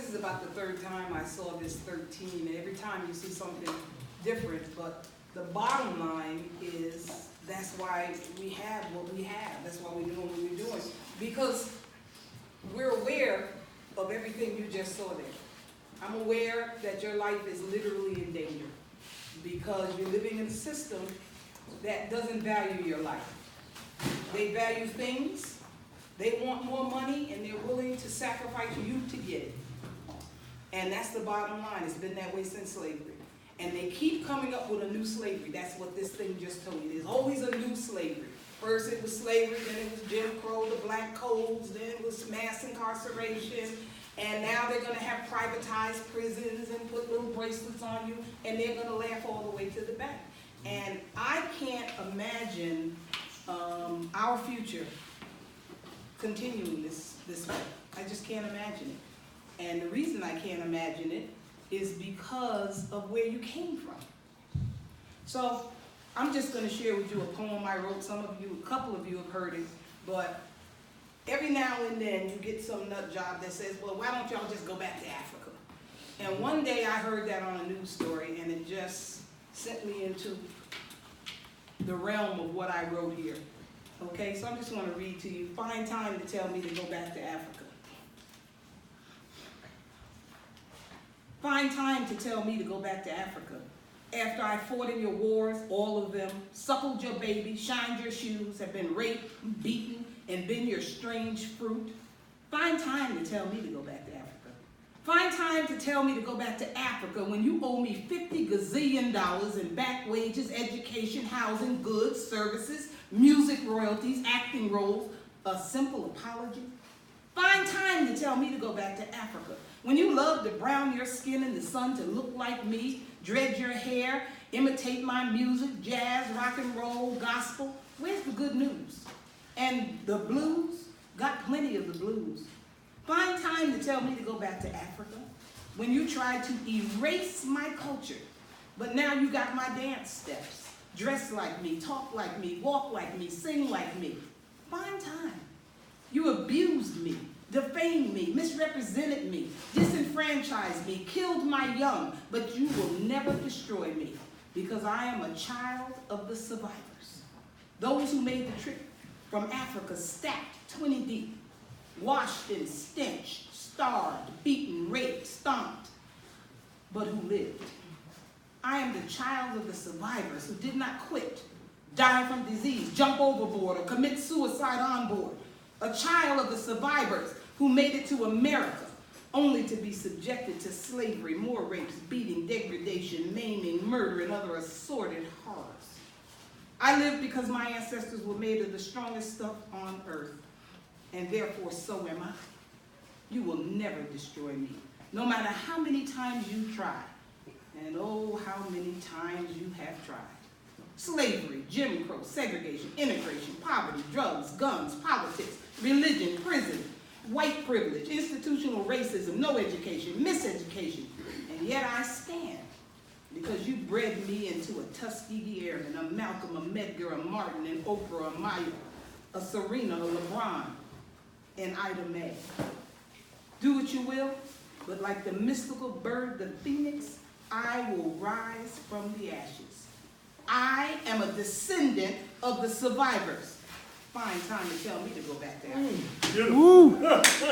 this is about the third time I saw this 13, and every time you see something different, but the bottom line is that's why we have what we have. That's why we're doing what we're doing. Because we're aware of everything you just saw there. I'm aware that your life is literally in danger because you're living in a system that doesn't value your life. They value things, they want more money, and they're willing to sacrifice you to get it. And that's the bottom line. It's been that way since slavery. And they keep coming up with a new slavery. That's what this thing just told you. There's always a new slavery. First it was slavery, then it was Jim Crow, the black codes, then it was mass incarceration, and now they're going to have privatized prisons and put little bracelets on you, and they're going to laugh all the way to the bank. And I can't imagine our future continuing this way. I just can't imagine it. And the reason I can't imagine it is because of where you came from. So I'm just going to share with you a poem I wrote. A couple of you have heard it, but every now and then you get some nut job that says, well, why don't y'all just go back to Africa? And one day I heard that on a news story, and it just sent me into the realm of what I wrote here. Okay, so I'm just going to read to you. Find time to tell me to go back to Africa. Find time to tell me to go back to Africa. After I fought in your wars, all of them, suckled your baby, shined your shoes, have been raped, beaten, and been your strange fruit. Find time to tell me to go back to Africa. Find time to tell me to go back to Africa when you owe me $50 gazillion in back wages, education, housing, goods, services, music royalties, acting roles, a simple apology. Find time to tell me to go back to Africa when you love to brown your skin in the sun to look like me, dread your hair, imitate my music, jazz, rock and roll, gospel. Where's the good news? And the blues? Got plenty of the blues. Find time to tell me to go back to Africa when you tried to erase my culture, but now you got my dance steps. Dress like me, talk like me, walk like me, sing like me. Find time. You abused me, defamed me, misrepresented me, disenfranchised me, killed my young, but you will never destroy me because I am a child of the survivors. Those who made the trip from Africa stacked 20 deep, washed in stench, starved, beaten, raped, stomped, but who lived. I am the child of the survivors who did not quit, die from disease, jump overboard, or commit suicide on board. A child of the survivors who made it to America only to be subjected to slavery, more rapes, beating, degradation, maiming, murder, and other assorted horrors. I live because my ancestors were made of the strongest stuff on earth, and therefore so am I. You will never destroy me, no matter how many times you try, and oh, how many times you have tried. Slavery, Jim Crow, segregation, integration, poverty, drugs, guns, politics, religion, prison, white privilege, institutional racism, no education, miseducation, and yet I stand because you bred me into a Tuskegee Airman, a Malcolm, a Medgar, a Martin, an Oprah, a Maya, a Serena, a LeBron, and Ida Mae. Do what you will, but like the mystical bird, the phoenix, I will rise from the ashes. I am a descendant of the survivors. Find time to tell me to go back there.